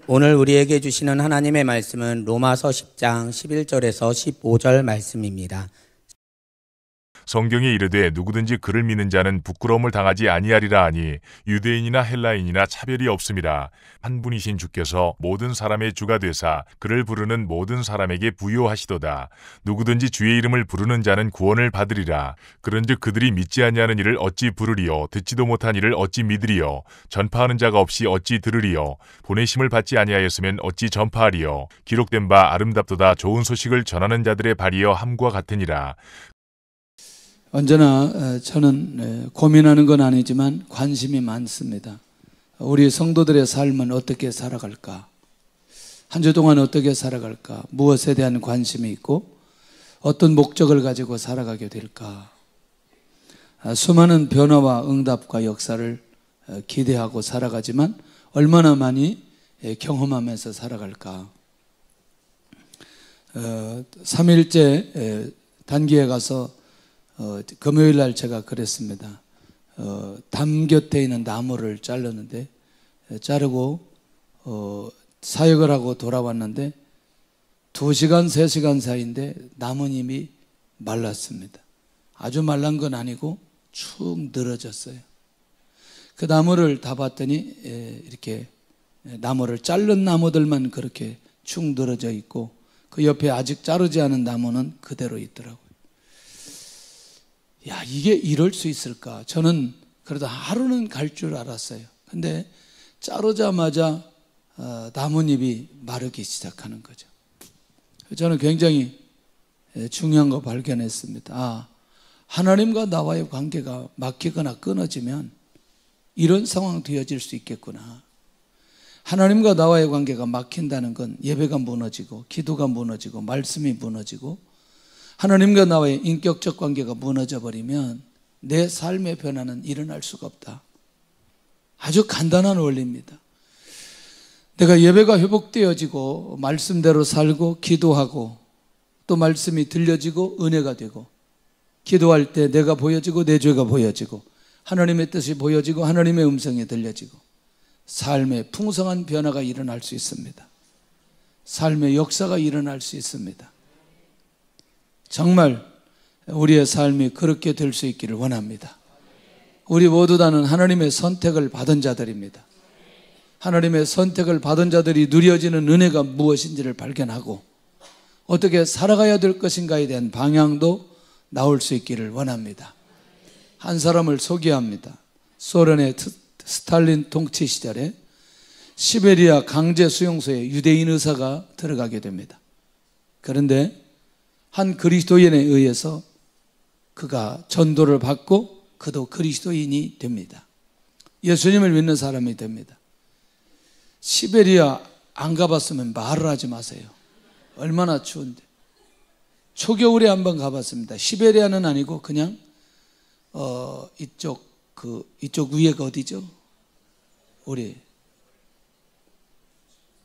오늘 우리에게 주시는 하나님의 말씀은 로마서 10장 11절에서 15절 말씀입니다. 성경에 이르되 누구든지 그를 믿는 자는 부끄러움을 당하지 아니하리라 하니 유대인이나 헬라인이나 차별이 없음이라. 한 분이신 주께서 모든 사람의 주가 되사 그를 부르는 모든 사람에게 부요하시도다. 누구든지 주의 이름을 부르는 자는 구원을 받으리라. 그런즉 그들이 믿지 아니하는 이를 어찌 부르리요? 듣지도 못한 이를 어찌 믿으리요? 전파하는 자가 없이 어찌 들으리요? 보내심을 받지 아니하였으면 어찌 전파하리요? 기록된 바 아름답도다 좋은 소식을 전하는 자들의 발이여 함과 같으니라. 언제나 저는 고민하는 건 아니지만 관심이 많습니다. 우리 성도들의 삶은 어떻게 살아갈까? 한 주 동안 어떻게 살아갈까? 무엇에 대한 관심이 있고 어떤 목적을 가지고 살아가게 될까? 수많은 변화와 응답과 역사를 기대하고 살아가지만 얼마나 많이 경험하면서 살아갈까? 3일째 단기에 가서 금요일 날 제가 그랬습니다. 담 곁에 있는 나무를 자르는데 자르고 사역을 하고 돌아왔는데 2시간, 3시간 사이인데 나무님이 말랐습니다. 아주 말란 건 아니고 축 늘어졌어요. 그 나무를 다 봤더니 이렇게 나무를 자른 나무들만 그렇게 축 늘어져 있고 그 옆에 아직 자르지 않은 나무는 그대로 있더라고요. 야, 이게 이럴 수 있을까? 저는 그래도 하루는 갈 줄 알았어요. 근데 자르자마자 나뭇잎이 마르기 시작하는 거죠. 저는 굉장히 중요한 거 발견했습니다. 하나님과 나와의 관계가 막히거나 끊어지면 이런 상황 되어질 수 있겠구나. 하나님과 나와의 관계가 막힌다는 건 예배가 무너지고 기도가 무너지고 말씀이 무너지고 하나님과 나와의 인격적 관계가 무너져 버리면 내 삶의 변화는 일어날 수가 없다. 아주 간단한 원리입니다. 내가 예배가 회복되어지고 말씀대로 살고 기도하고 또 말씀이 들려지고 은혜가 되고 기도할 때 내가 보여지고 내 죄가 보여지고 하나님의 뜻이 보여지고 하나님의 음성이 들려지고 삶의 풍성한 변화가 일어날 수 있습니다. 삶의 역사가 일어날 수 있습니다. 정말 우리의 삶이 그렇게 될 수 있기를 원합니다. 우리 모두 다는 하나님의 선택을 받은 자들입니다. 하나님의 선택을 받은 자들이 누려지는 은혜가 무엇인지를 발견하고 어떻게 살아가야 될 것인가에 대한 방향도 나올 수 있기를 원합니다. 한 사람을 소개합니다. 소련의 스탈린 통치 시절에 시베리아 강제 수용소에 유대인 의사가 들어가게 됩니다. 그런데 한 그리스도인에 의해서 그가 전도를 받고 그도 그리스도인이 됩니다. 예수님을 믿는 사람이 됩니다. 시베리아 안 가봤으면 말을 하지 마세요. 얼마나 추운데. 초겨울에 한번 가봤습니다. 시베리아는 아니고 그냥 이쪽 위에가 어디죠? 우리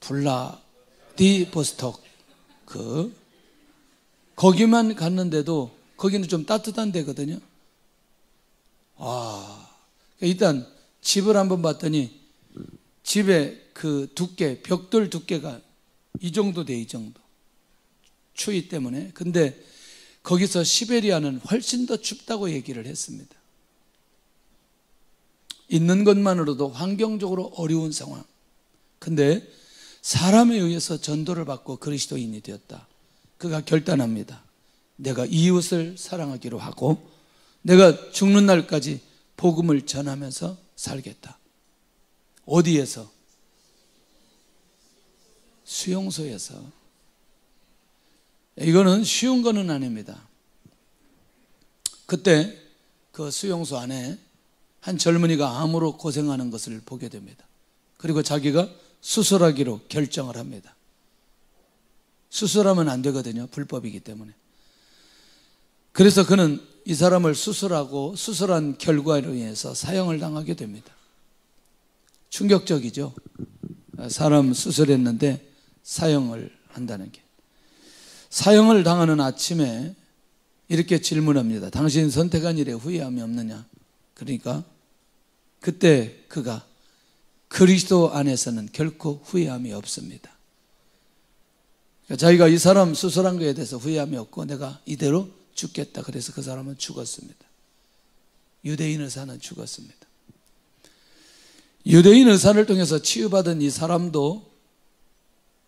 블라디보스톡 거기만 갔는데도 거기는 좀 따뜻한 데거든요. 일단 집을 한번 봤더니 집에 그 두께, 벽돌 두께가 이 정도 돼, 이 정도. 추위 때문에. 근데 거기서 시베리아는 훨씬 더 춥다고 얘기를 했습니다. 있는 것만으로도 환경적으로 어려운 상황. 근데 사람에 의해서 전도를 받고 그리스도인이 되었다. 그가 결단합니다. 내가 이웃을 사랑하기로 하고 내가 죽는 날까지 복음을 전하면서 살겠다. 어디에서? 수용소에서. 이거는 쉬운 거는 아닙니다. 그때 그 수용소 안에 한 젊은이가 암으로 고생하는 것을 보게 됩니다. 그리고 자기가 수술하기로 결정을 합니다. 수술하면 안 되거든요. 불법이기 때문에. 그래서 그는 이 사람을 수술하고 수술한 결과로 인해서 사형을 당하게 됩니다. 충격적이죠. 사람 수술했는데 사형을 한다는 게. 사형을 당하는 아침에 이렇게 질문합니다. 당신 선택한 일에 후회함이 없느냐? 그러니까 그때 그가 그리스도 안에서는 결코 후회함이 없습니다. 그러니까 자기가 이 사람 수술한 것에 대해서 후회함이 없고 내가 이대로 죽겠다. 그래서 그 사람은 죽었습니다. 유대인 의사는 죽었습니다. 유대인 의사를 통해서 치유받은 이 사람도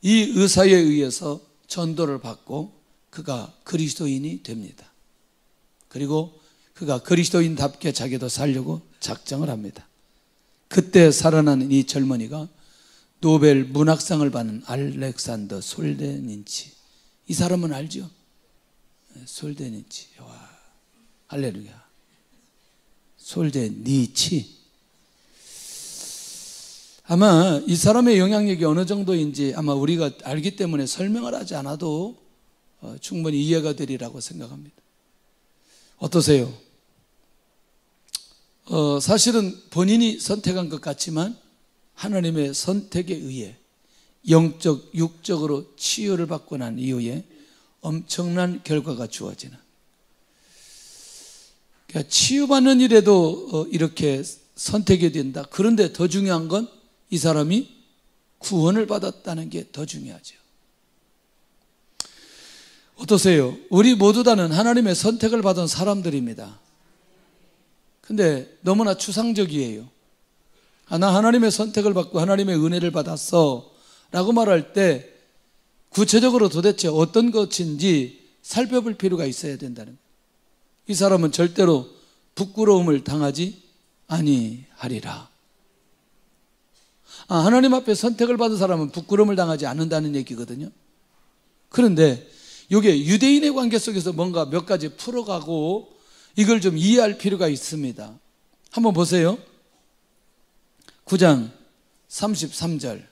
이 의사에 의해서 전도를 받고 그가 그리스도인이 됩니다. 그리고 그가 그리스도인답게 자기도 살려고 작정을 합니다. 그때 살아나는 이 젊은이가 노벨 문학상을 받는 알렉산더 솔제니치. 이 사람은 알죠? 솔제니치. 와, 할렐루야. 솔제니치. 아마 이 사람의 영향력이 어느 정도인지 아마 우리가 알기 때문에 설명을 하지 않아도 충분히 이해가 되리라고 생각합니다. 어떠세요? 사실은 본인이 선택한 것 같지만 하나님의 선택에 의해 영적, 육적으로 치유를 받고 난 이후에 엄청난 결과가 주어지는, 그러니까 치유받는 일에도 이렇게 선택이 된다. 그런데 더 중요한 건 이 사람이 구원을 받았다는 게 더 중요하죠. 어떠세요? 우리 모두 다는 하나님의 선택을 받은 사람들입니다. 근데 너무나 추상적이에요. 나 하나님의 선택을 받고 하나님의 은혜를 받았어 라고 말할 때 구체적으로 도대체 어떤 것인지 살펴볼 필요가 있어야 된다는 거예요. 이 사람은 절대로 부끄러움을 당하지 아니하리라. 하나님 앞에 선택을 받은 사람은 부끄러움을 당하지 않는다는 얘기거든요. 그런데 이게 유대인의 관계 속에서 뭔가 몇 가지 풀어가고 이걸 좀 이해할 필요가 있습니다. 한번 보세요. 9장 33절.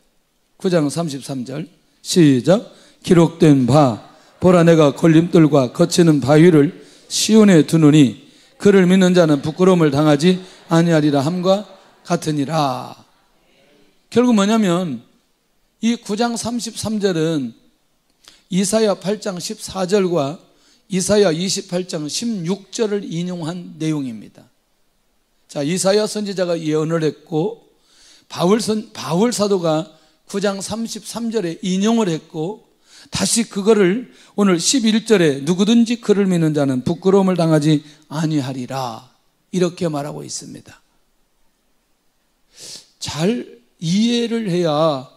9장 33절. 시작. 기록된 바 보라 내가 걸림돌과 거치는 바위를 시온에 두노니 그를 믿는 자는 부끄러움을 당하지 아니하리라 함과 같으니라. 결국 뭐냐면 이 9장 33절은 이사야 8장 14절과 이사야 28장 16절을 인용한 내용입니다. 자, 이사야 선지자가 예언을 했고 바울 사도가 9장 33절에 인용을 했고 다시 그거를 오늘 11절에 누구든지 그를 믿는 자는 부끄러움을 당하지 아니하리라 이렇게 말하고 있습니다. 잘 이해를 해야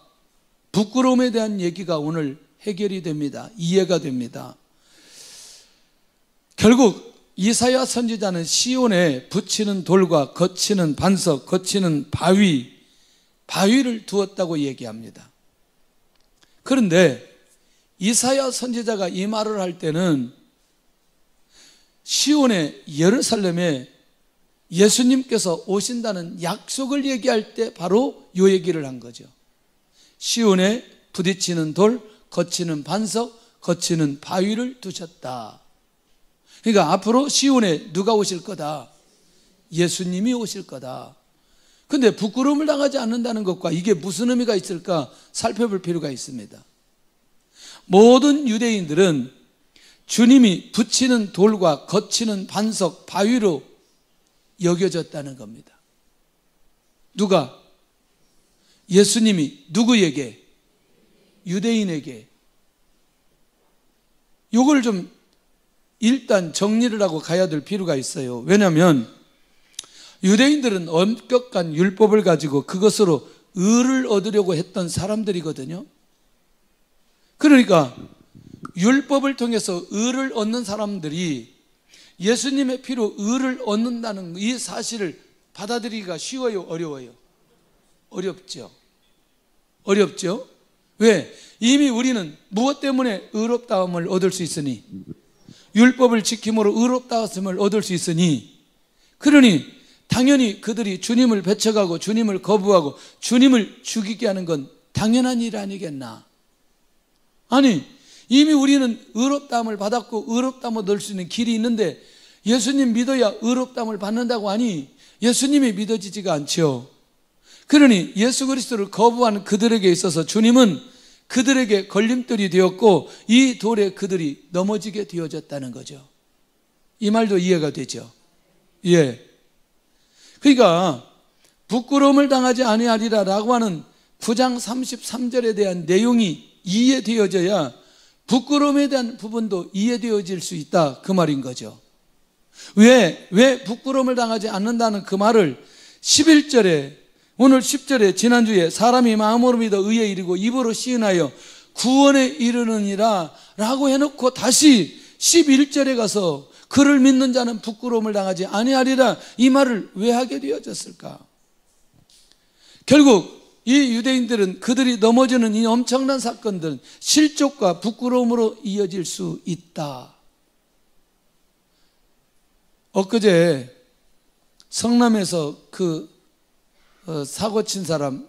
부끄러움에 대한 얘기가 오늘 해결이 됩니다. 이해가 됩니다. 결국 이사야 선지자는 시온에 붙이는 돌과 거치는 반석, 거치는 바위를 두었다고 얘기합니다. 그런데 이사야 선지자가 이 말을 할 때는 시온의 예루살렘에 예수님께서 오신다는 약속을 얘기할 때 바로 이 얘기를 한 거죠. 시온에 부딪히는 돌, 거치는 반석, 거치는 바위를 두셨다. 그러니까 앞으로 시온에 누가 오실 거다? 예수님이 오실 거다. 근데 부끄러움을 당하지 않는다는 것과 이게 무슨 의미가 있을까 살펴볼 필요가 있습니다. 모든 유대인들은 주님이 붙이는 돌과 거치는 반석, 바위로 여겨졌다는 겁니다. 누가? 예수님이 누구에게? 유대인에게. 이걸 좀 일단 정리를 하고 가야 될 필요가 있어요. 왜냐하면 유대인들은 엄격한 율법을 가지고 그것으로 의를 얻으려고 했던 사람들이거든요. 그러니까 율법을 통해서 의를 얻는 사람들이 예수님의 피로 의를 얻는다는 이 사실을 받아들이기가 쉬워요? 어려워요? 어렵죠. 어렵죠? 왜? 이미 우리는 무엇 때문에 의롭다함을 얻을 수 있으니? 율법을 지킴으로 의롭다함을 얻을 수 있으니, 그러니 당연히 그들이 주님을 배척하고 주님을 거부하고 주님을 죽이게 하는 건 당연한 일 아니겠나? 아니, 이미 우리는 의롭다함을 받았고 의롭다함을 얻을 수 있는 길이 있는데 예수님 믿어야 의롭다함을 받는다고 하니 예수님이 믿어지지가 않죠. 그러니 예수 그리스도를 거부하는 그들에게 있어서 주님은 그들에게 걸림돌이 되었고 이 돌에 그들이 넘어지게 되어졌다는 거죠. 이 말도 이해가 되죠? 예. 그러니까 부끄러움을 당하지 아니하리라 라고 하는 9장 33절에 대한 내용이 이해되어져야 부끄러움에 대한 부분도 이해되어질 수 있다, 그 말인 거죠. 왜 부끄러움을 당하지 않는다는 그 말을 11절에, 오늘 10절에, 지난주에 사람이 마음으로 믿어 의에 이르고 입으로 시인하여 구원에 이르느니라 라고 해놓고 다시 11절에 가서 그를 믿는 자는 부끄러움을 당하지 아니하리라, 이 말을 왜 하게 되어졌을까? 결국 이 유대인들은 그들이 넘어지는 이 엄청난 사건들은 실족과 부끄러움으로 이어질 수 있다. 엊그제 성남에서 그 사고 친 사람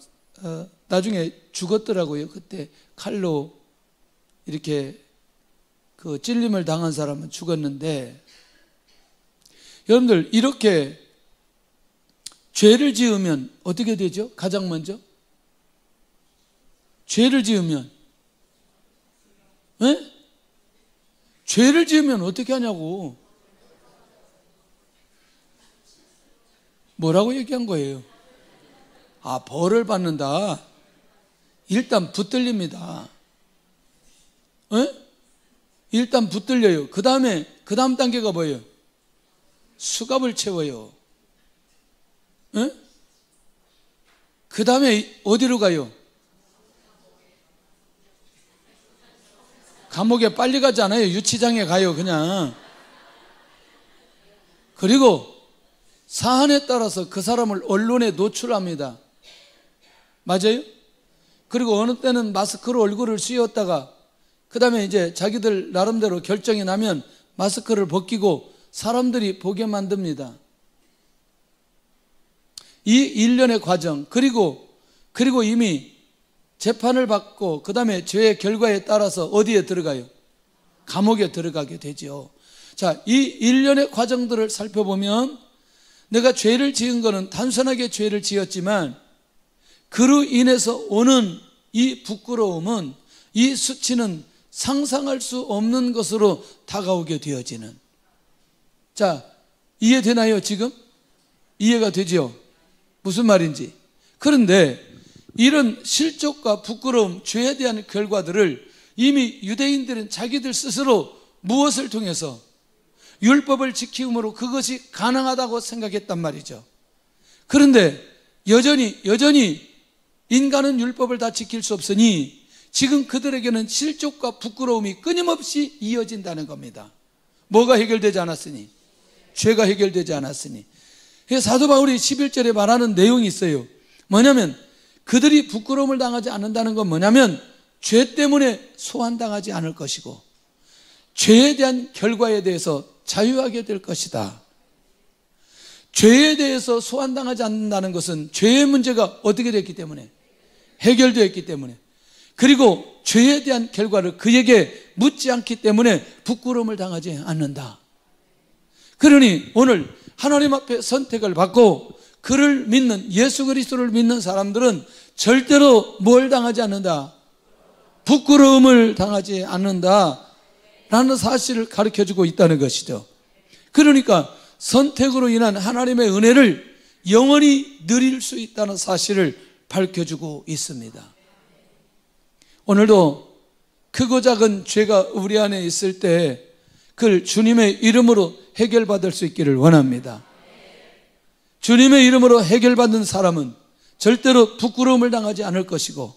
나중에 죽었더라고요. 그때 칼로 이렇게 그 찔림을 당한 사람은 죽었는데, 여러분들 이렇게 죄를 지으면 어떻게 되죠? 가장 먼저 죄를 지으면, 에? 죄를 지으면 어떻게 하냐고. 뭐라고 얘기한 거예요? 아, 벌을 받는다. 일단 붙들립니다. 에? 일단 붙들려요. 그 다음 단계가 뭐예요? 수갑을 채워요. 에? 그 다음에 어디로 가요? 감옥에 빨리 가지 않아요. 유치장에 가요, 그냥. 그리고 사안에 따라서 그 사람을 언론에 노출합니다. 맞아요? 그리고 어느 때는 마스크로 얼굴을 씌웠다가 그 다음에 이제 자기들 나름대로 결정이 나면 마스크를 벗기고 사람들이 보게 만듭니다. 이 일련의 과정, 그리고 이미 재판을 받고 그 다음에 죄의 결과에 따라서 어디에 들어가요? 감옥에 들어가게 되죠. 자, 이 일련의 과정들을 살펴보면 내가 죄를 지은 것은 단순하게 죄를 지었지만 그로 인해서 오는 이 부끄러움은, 이 수치는 상상할 수 없는 것으로 다가오게 되어지는. 자, 이해되나요 지금? 이해가 되죠? 무슨 말인지. 그런데 이런 실족과 부끄러움, 죄에 대한 결과들을 이미 유대인들은 자기들 스스로 무엇을 통해서? 율법을 지킴으로 그것이 가능하다고 생각했단 말이죠. 그런데 여전히 인간은 율법을 다 지킬 수 없으니 지금 그들에게는 실족과 부끄러움이 끊임없이 이어진다는 겁니다. 뭐가 해결되지 않았으니? 죄가 해결되지 않았으니. 사도 바울이 11절에 말하는 내용이 있어요. 뭐냐면 그들이 부끄러움을 당하지 않는다는 건 뭐냐면 죄 때문에 소환당하지 않을 것이고 죄에 대한 결과에 대해서 자유하게 될 것이다. 죄에 대해서 소환당하지 않는다는 것은 죄의 문제가 어떻게 됐기 때문에? 해결되었기 때문에. 그리고 죄에 대한 결과를 그에게 묻지 않기 때문에 부끄러움을 당하지 않는다. 그러니 오늘 하나님 앞에 선택을 받고 그를 믿는, 예수 그리스도를 믿는 사람들은 절대로 뭘 당하지 않는다? 부끄러움을 당하지 않는다 라는 사실을 가르쳐주고 있다는 것이죠. 그러니까 선택으로 인한 하나님의 은혜를 영원히 누릴 수 있다는 사실을 밝혀주고 있습니다. 오늘도 크고 작은 죄가 우리 안에 있을 때 그걸 주님의 이름으로 해결받을 수 있기를 원합니다. 주님의 이름으로 해결받는 사람은 절대로 부끄러움을 당하지 않을 것이고,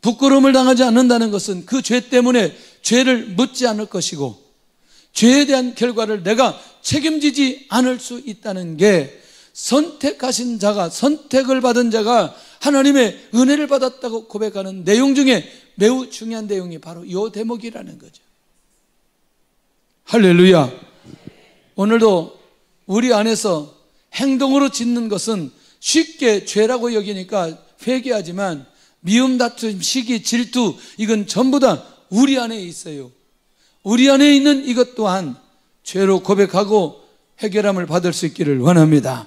부끄러움을 당하지 않는다는 것은 그 죄 때문에 죄를 묻지 않을 것이고, 죄에 대한 결과를 내가 책임지지 않을 수 있다는 게 선택하신 자가, 선택을 받은 자가 하나님의 은혜를 받았다고 고백하는 내용 중에 매우 중요한 내용이 바로 이 대목이라는 거죠. 할렐루야. 오늘도 우리 안에서 행동으로 짓는 것은 쉽게 죄라고 여기니까 회개하지만 미움, 다툼, 시기, 질투, 이건 전부 다 우리 안에 있어요. 우리 안에 있는 이것 또한 죄로 고백하고 해결함을 받을 수 있기를 원합니다.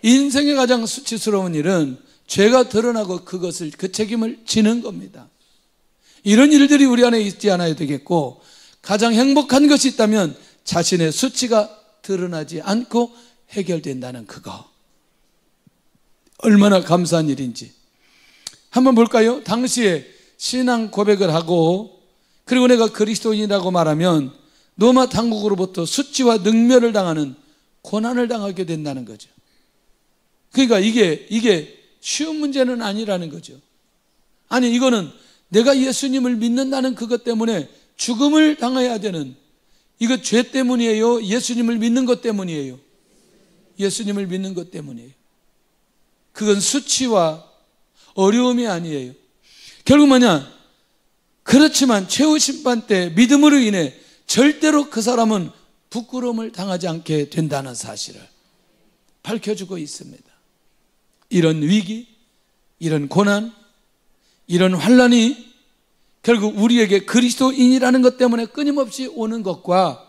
인생의 가장 수치스러운 일은 죄가 드러나고 그것을, 그 책임을 지는 겁니다. 이런 일들이 우리 안에 있지 않아야 되겠고, 가장 행복한 것이 있다면 자신의 수치가 드러나지 않고 해결된다는 그거. 얼마나 감사한 일인지 한번 볼까요? 당시에 신앙 고백을 하고 그리고 내가 그리스도인이라고 말하면 로마 당국으로부터 수치와 능멸을 당하는 고난을 당하게 된다는 거죠. 그러니까 이게 쉬운 문제는 아니라는 거죠. 아니, 이거는 내가 예수님을 믿는다는 그것 때문에 죽음을 당해야 되는, 이거 죄 때문이에요? 예수님을 믿는 것 때문이에요? 예수님을 믿는 것 때문이에요. 그건 수치와 어려움이 아니에요. 결국 뭐냐? 그렇지만 최후 심판 때 믿음으로 인해 절대로 그 사람은 부끄러움을 당하지 않게 된다는 사실을 밝혀주고 있습니다. 이런 위기, 이런 고난, 이런 환난이 결국 우리에게 그리스도인이라는 것 때문에 끊임없이 오는 것과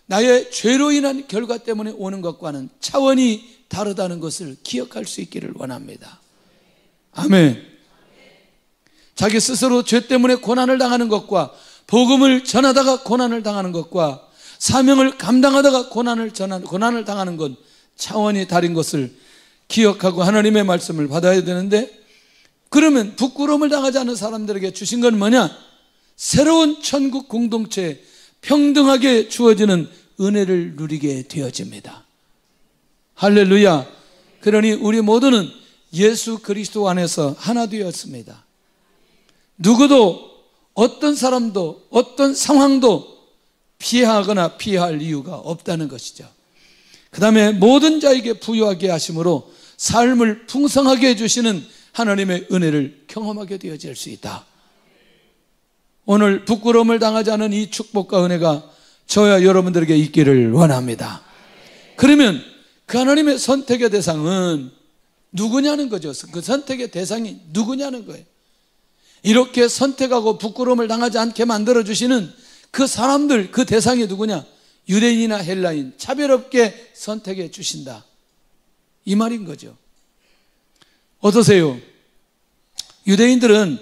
나의 죄로 인한 결과 때문에 오는 것과는 차원이 다르다는 것을 기억할 수 있기를 원합니다. 아멘. 자기 스스로 죄 때문에 고난을 당하는 것과 복음을 전하다가 고난을 당하는 것과 사명을 감당하다가 고난을 당하는 건 차원이 다른 것을 기억하고 하나님의 말씀을 받아야 되는데, 그러면 부끄러움을 당하지 않은 사람들에게 주신 건 뭐냐? 새로운 천국 공동체에 평등하게 주어지는 은혜를 누리게 되어집니다. 할렐루야. 그러니 우리 모두는 예수 그리스도 안에서 하나 되었습니다. 누구도 어떤 사람도 어떤 상황도 피하거나 피할 이유가 없다는 것이죠. 그 다음에 모든 자에게 부유하게 하심으로 삶을 풍성하게 해주시는 하나님의 은혜를 경험하게 되어질 수 있다. 오늘 부끄러움을 당하지 않은 이 축복과 은혜가 저와 여러분들에게 있기를 원합니다. 그러면 그 하나님의 선택의 대상은 누구냐는 거죠. 그 선택의 대상이 누구냐는 거예요. 이렇게 선택하고 부끄러움을 당하지 않게 만들어주시는 그 사람들, 그 대상이 누구냐? 유대인이나 헬라인 차별 없게 선택해 주신다, 이 말인 거죠. 어떠세요? 유대인들은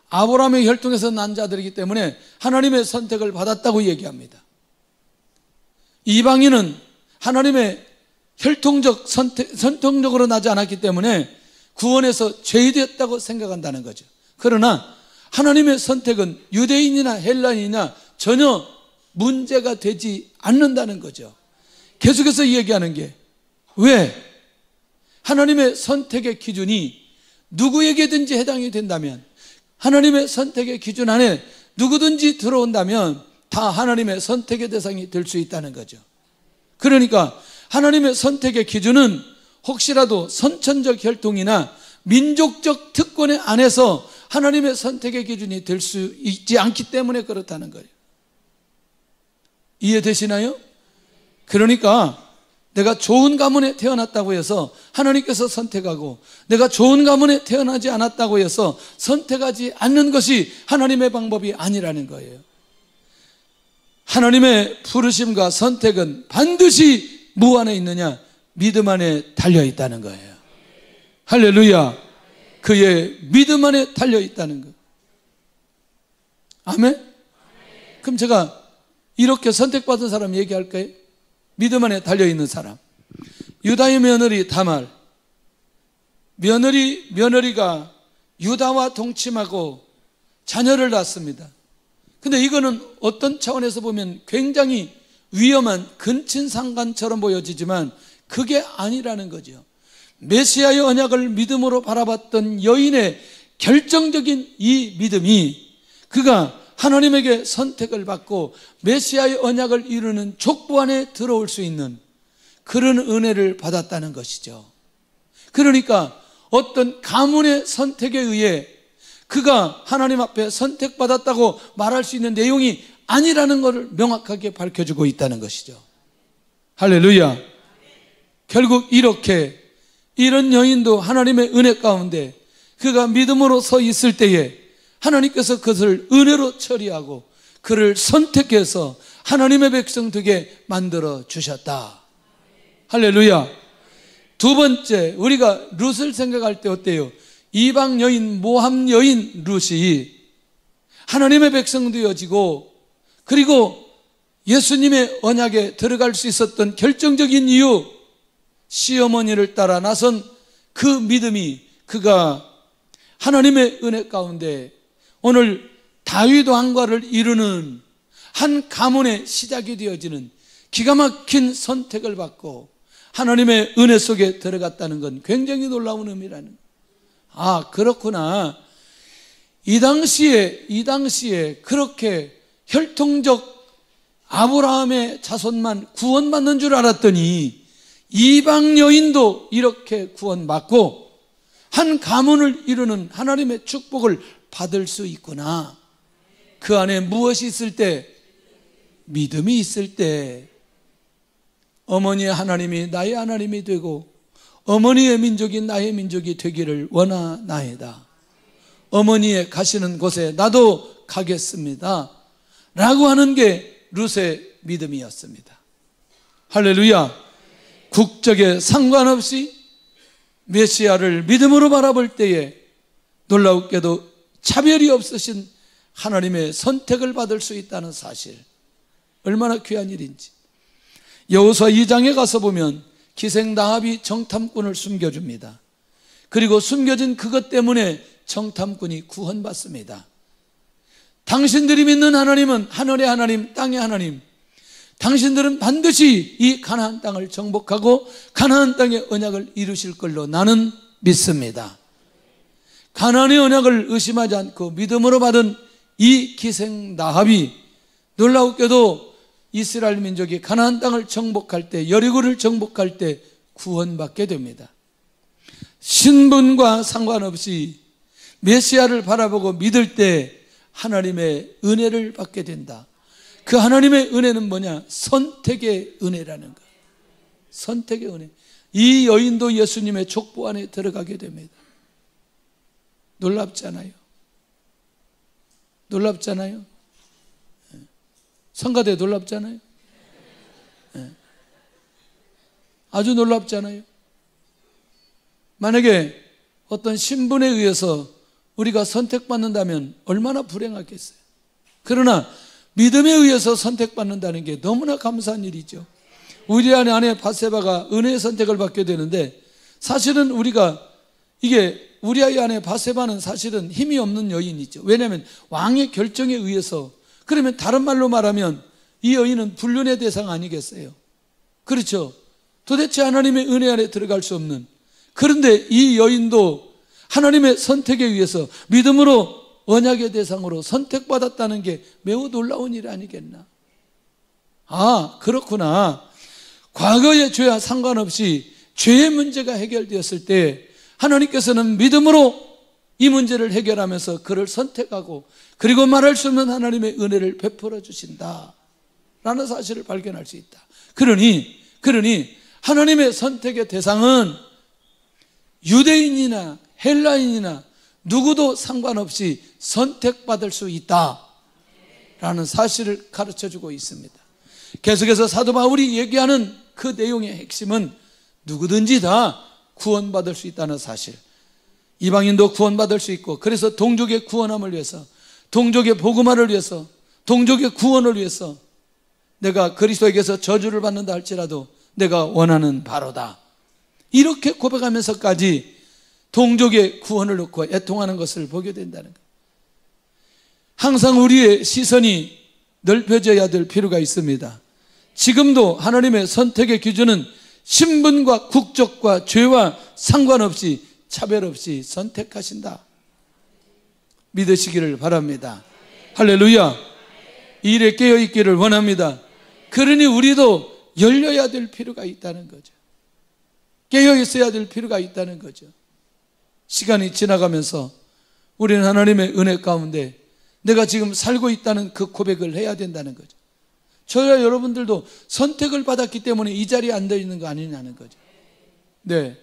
아브라함의 혈통에서 난 자들이기 때문에 하나님의 선택을 받았다고 얘기합니다. 이방인은 하나님의 선택적으로 나지 않았기 때문에 구원에서 제외되었다고 생각한다는 거죠. 그러나 하나님의 선택은 유대인이나 헬라인이나 전혀 문제가 되지 않는다는 거죠. 계속해서 얘기하는 게, 왜? 하나님의 선택의 기준이 누구에게든지 해당이 된다면, 하나님의 선택의 기준 안에 누구든지 들어온다면 다 하나님의 선택의 대상이 될 수 있다는 거죠. 그러니까 하나님의 선택의 기준은 혹시라도 선천적 혈통이나 민족적 특권에 안에서 하나님의 선택의 기준이 될 수 있지 않기 때문에 그렇다는 거예요. 이해되시나요? 그러니까 내가 좋은 가문에 태어났다고 해서 하나님께서 선택하고, 내가 좋은 가문에 태어나지 않았다고 해서 선택하지 않는 것이 하나님의 방법이 아니라는 거예요. 하나님의 부르심과 선택은 반드시 무 안에 있느냐? 믿음 안에 달려있다는 거예요. 할렐루야. 그의 믿음 안에 달려있다는 거. 아멘? 그럼 제가 이렇게 선택받은 사람 얘기할까요? 믿음 안에 달려있는 사람. 유다의 며느리 다말, 며느리가 유다와 동침하고 자녀를 낳습니다. 근데 이거는 어떤 차원에서 보면 굉장히 위험한 근친상간처럼 보여지지만 그게 아니라는 거죠. 메시아의 언약을 믿음으로 바라봤던 여인의 결정적인 이 믿음이, 그가 하나님에게 선택을 받고 메시아의 언약을 이루는 족보 안에 들어올 수 있는 그런 은혜를 받았다는 것이죠. 그러니까 어떤 가문의 선택에 의해 그가 하나님 앞에 선택받았다고 말할 수 있는 내용이 아니라는 것을 명확하게 밝혀주고 있다는 것이죠. 할렐루야. 결국 이런 여인도 하나님의 은혜 가운데 그가 믿음으로 서 있을 때에 하나님께서 그것을 은혜로 처리하고 그를 선택해서 하나님의 백성 되게 만들어 주셨다. 할렐루야. 두 번째, 우리가 룻을 생각할 때 어때요? 이방 여인, 모함 여인 룻이 하나님의 백성 되어지고, 그리고 예수님의 언약에 들어갈 수 있었던 결정적인 이유, 시어머니를 따라 나선 그 그 믿음이 그가 하나님의 은혜 가운데 오늘 다윗 왕과를 이루는 한 가문의 시작이 되어지는 기가 막힌 선택을 받고 하나님의 은혜 속에 들어갔다는 건 굉장히 놀라운 의미라는 거예요. 아, 그렇구나. 이 당시에 그렇게 혈통적 아브라함의 자손만 구원받는 줄 알았더니 이방 여인도 이렇게 구원받고 한 가문을 이루는 하나님의 축복을 받을 수 있구나. 그 안에 무엇이 있을 때? 믿음이 있을 때 어머니의 하나님이 나의 하나님이 되고 어머니의 민족이 나의 민족이 되기를 원하나이다. 어머니의 가시는 곳에 나도 가겠습니다 라고 하는 게 룻의 믿음이었습니다. 할렐루야. 국적에 상관없이 메시아를 믿음으로 바라볼 때에 놀라웠게도 차별이 없으신 하나님의 선택을 받을 수 있다는 사실, 얼마나 귀한 일인지. 여호수아 2장에 가서 보면 기생라합이 정탐꾼을 숨겨줍니다. 그리고 숨겨진 그것 때문에 정탐꾼이 구원받습니다. 당신들이 믿는 하나님은 하늘의 하나님, 땅의 하나님, 당신들은 반드시 이 가나안 땅을 정복하고 가나안 땅의 언약을 이루실 걸로 나는 믿습니다. 가나안의 언약을 의심하지 않고 믿음으로 받은 이 기생라합이 놀라웠게도 이스라엘 민족이 가나안 땅을 정복할 때, 여리고를 정복할 때 구원받게 됩니다. 신분과 상관없이 메시아를 바라보고 믿을 때 하나님의 은혜를 받게 된다. 그 하나님의 은혜는 뭐냐? 선택의 은혜라는 거예요. 선택의 은혜. 이 여인도 예수님의 족보 안에 들어가게 됩니다. 놀랍잖아요. 놀랍잖아요. 성가대 놀랍잖아요. 아주 놀랍잖아요. 만약에 어떤 신분에 의해서 우리가 선택받는다면 얼마나 불행하겠어요. 그러나 믿음에 의해서 선택받는다는 게 너무나 감사한 일이죠. 우리 아내 바세바가 은혜의 선택을 받게 되는데, 사실은 우리 아내 바세바는 사실은 힘이 없는 여인이죠. 왜냐하면 왕의 결정에 의해서, 그러면 다른 말로 말하면 이 여인은 불륜의 대상 아니겠어요? 그렇죠. 도대체 하나님의 은혜 안에 들어갈 수 없는. 그런데 이 여인도 하나님의 선택에 의해서 믿음으로 언약의 대상으로 선택받았다는 게 매우 놀라운 일 아니겠나? 아, 그렇구나. 과거의 죄와 상관없이 죄의 문제가 해결되었을 때 하나님께서는 믿음으로 이 문제를 해결하면서 그를 선택하고, 그리고 말할 수 없는 하나님의 은혜를 베풀어 주신다 라는 사실을 발견할 수 있다. 그러니 하나님의 선택의 대상은 유대인이나 헬라인이나 누구도 상관없이 선택받을 수 있다라는 사실을 가르쳐주고 있습니다. 계속해서 사도 바울이 얘기하는 그 내용의 핵심은 누구든지 다 구원받을 수 있다는 사실. 이방인도 구원받을 수 있고, 그래서 동족의 구원함을 위해서, 동족의 복음화를 위해서, 동족의 구원을 위해서 내가 그리스도에게서 저주를 받는다 할지라도 내가 원하는 바로다, 이렇게 고백하면서까지 동족의 구원을 놓고 애통하는 것을 보게 된다는 거예요. 항상 우리의 시선이 넓혀져야 될 필요가 있습니다. 지금도 하나님의 선택의 기준은 신분과 국적과 죄와 상관없이 차별 없이 선택하신다. 믿으시기를 바랍니다. 할렐루야. 이 일에 깨어있기를 원합니다. 그러니 우리도 열려야 될 필요가 있다는 거죠. 깨어있어야 될 필요가 있다는 거죠. 시간이 지나가면서 우리는 하나님의 은혜 가운데 내가 지금 살고 있다는 그 고백을 해야 된다는 거죠. 저와 여러분들도 선택을 받았기 때문에 이 자리에 앉아 있는 거 아니냐는 거죠. 네.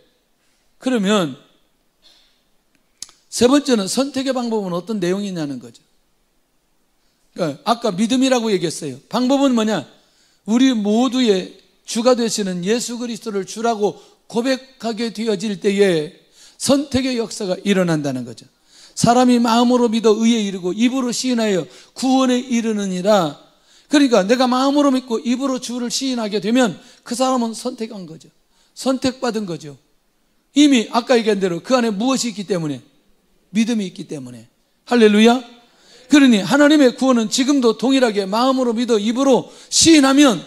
그러면 세 번째는 선택의 방법은 어떤 내용이냐는 거죠. 그러니까 아까 믿음이라고 얘기했어요. 방법은 뭐냐? 우리 모두의 주가 되시는 예수 그리스도를 주라고 고백하게 되어질 때에 선택의 역사가 일어난다는 거죠. 사람이 마음으로 믿어 의에 이르고 입으로 시인하여 구원에 이르느니라. 그러니까 내가 마음으로 믿고 입으로 주를 시인하게 되면 그 사람은 선택한 거죠. 선택받은 거죠. 이미 아까 얘기한 대로 그 안에 무엇이 있기 때문에? 믿음이 있기 때문에. 할렐루야. 그러니 하나님의 구원은 지금도 동일하게 마음으로 믿어 입으로 시인하면,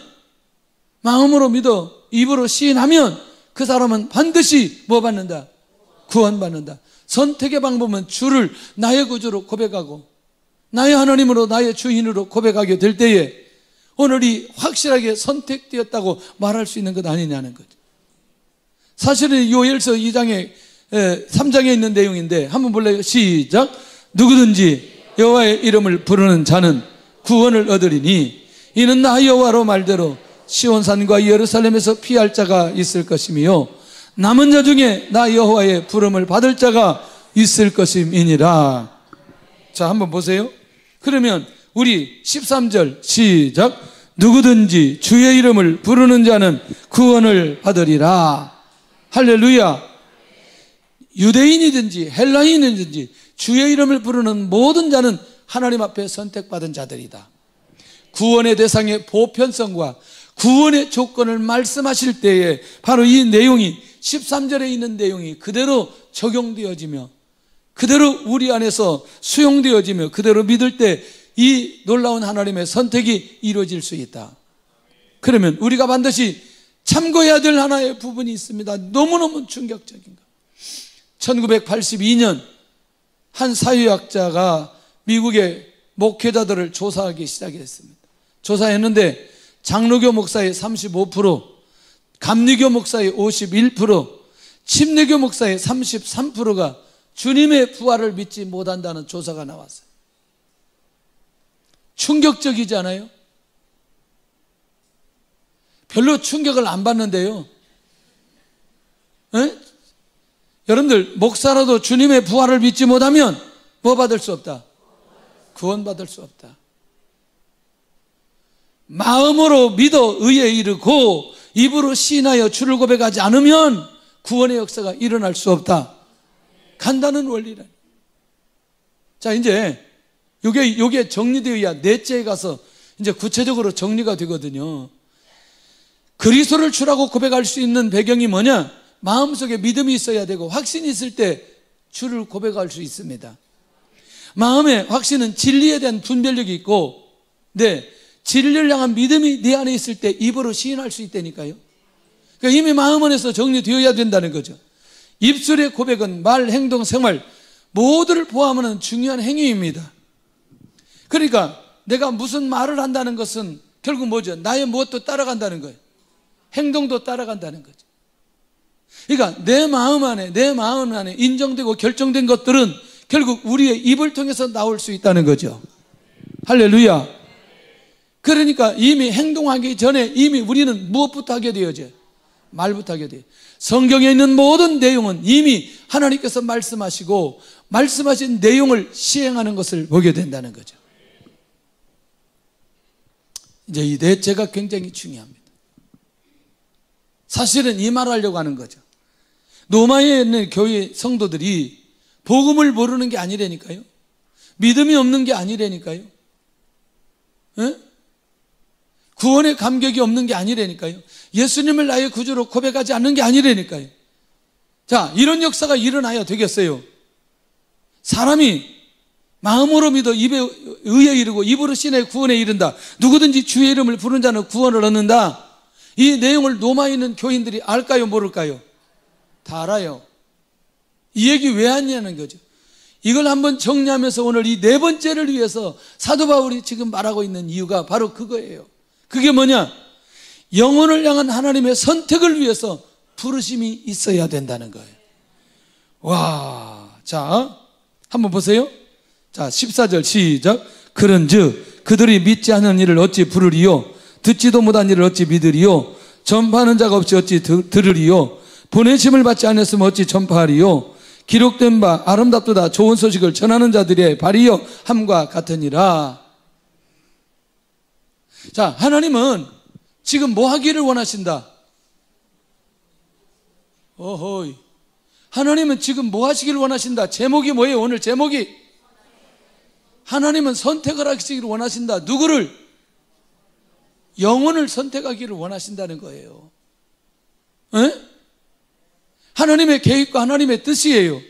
마음으로 믿어 입으로 시인하면 그 사람은 반드시 뭐 받는다? 구원받는다. 선택의 방법은 주를 나의 구주로 고백하고 나의 하나님으로 나의 주인으로 고백하게 될 때에 오늘이 확실하게 선택되었다고 말할 수 있는 것 아니냐는 거죠. 사실은 요엘서 2장에 3장에 있는 내용인데 한번 볼래요? 시작. 누구든지 여호와의 이름을 부르는 자는 구원을 얻으리니 이는 나 여호와로 말대로 시온산과 예루살렘에서 피할 자가 있을 것이며 남은 자 중에 나 여호와의 부름을 받을 자가 있을 것임이니라. 자, 한번 보세요. 그러면 우리 13절 시작. 누구든지 주의 이름을 부르는 자는 구원을 받으리라. 할렐루야. 유대인이든지 헬라인이든지 주의 이름을 부르는 모든 자는 하나님 앞에 선택받은 자들이다. 구원의 대상의 보편성과 구원의 조건을 말씀하실 때에 바로 이 내용이 13절에 있는 내용이 그대로 적용되어지며 그대로 우리 안에서 수용되어지며 그대로 믿을 때 이 놀라운 하나님의 선택이 이루어질 수 있다. 그러면 우리가 반드시 참고해야 될 하나의 부분이 있습니다. 너무너무 충격적인 것. 1982년 한 사회학자가 미국의 목회자들을 조사하기 시작했습니다. 조사했는데 장로교 목사의 35%, 감리교 목사의 51%, 침례교 목사의 33%가 주님의 부활을 믿지 못한다는 조사가 나왔어요. 충격적이지 않아요? 별로 충격을 안 받는데요. 에? 여러분들 목사라도 주님의 부활을 믿지 못하면 뭐 받을 수 없다? 구원받을 수 없다. 마음으로 믿어 의에 이르고 입으로 시인하여 주를 고백하지 않으면 구원의 역사가 일어날 수 없다. 간단한 원리라. 자, 이제 요게 정리되어야 넷째에 가서 이제 구체적으로 정리가 되거든요. 그리스도를 주라고 고백할 수 있는 배경이 뭐냐? 마음속에 믿음이 있어야 되고 확신이 있을 때 주를 고백할 수 있습니다. 마음의 확신은 진리에 대한 분별력이 있고, 네, 진리를 향한 믿음이 내 안에 있을 때 입으로 시인할 수 있다니까요. 그러니까 이미 마음 안에서 정리되어야 된다는 거죠. 입술의 고백은 말, 행동, 생활 모두를 포함하는 중요한 행위입니다. 그러니까 내가 무슨 말을 한다는 것은 결국 뭐죠? 나의 무엇도 따라간다는 거예요. 행동도 따라간다는 거죠. 그러니까 내 마음 안에 인정되고 결정된 것들은 결국 우리의 입을 통해서 나올 수 있다는 거죠. 할렐루야. 그러니까 이미 행동하기 전에 이미 우리는 무엇부터 하게 되어져요? 말부터 하게 돼요. 성경에 있는 모든 내용은 이미 하나님께서 말씀하시고 말씀하신 내용을 시행하는 것을 보게 된다는 거죠. 이제 이 넷째가 굉장히 중요합니다. 사실은 이 말을 하려고 하는 거죠. 로마에 있는 교회 성도들이 복음을 모르는 게 아니라니까요. 믿음이 없는 게 아니라니까요. 에? 구원의 감격이 없는 게 아니라니까요. 예수님을 나의 구주로 고백하지 않는 게 아니라니까요. 자, 이런 역사가 일어나야 되겠어요. 사람이 마음으로 믿어 입에 의에 이르고 입으로 신의 구원에 이른다. 누구든지 주의 이름을 부르는 자는 구원을 얻는다. 이 내용을 로마에 있는 교인들이 알까요? 모를까요? 다 알아요. 이 얘기 왜 하냐는 거죠. 이걸 한번 정리하면서 오늘 이 네 번째를 위해서 사도 바울이 지금 말하고 있는 이유가 바로 그거예요. 그게 뭐냐? 영혼을 향한 하나님의 선택을 위해서 부르심이 있어야 된다는 거예요. 와, 자, 한번 보세요. 자, 14절 시작. 그런즉 그들이 믿지 않은 일을 어찌 부르리요? 듣지도 못한 일을 어찌 믿으리요? 전파하는 자가 없이 어찌 들으리요? 보내심을 받지 않았으면 어찌 전파하리요? 기록된 바 아름답도다 좋은 소식을 전하는 자들의 발이여 함과 같으니라. 자, 하나님은 지금 뭐 하기를 원하신다? 어허이. 하나님은 지금 뭐 하시기를 원하신다? 제목이 뭐예요? 오늘 제목이 하나님은 선택을 하시기를 원하신다. 누구를? 영혼을 선택하기를 원하신다는 거예요. 에? 하나님의 계획과 하나님의 뜻이에요.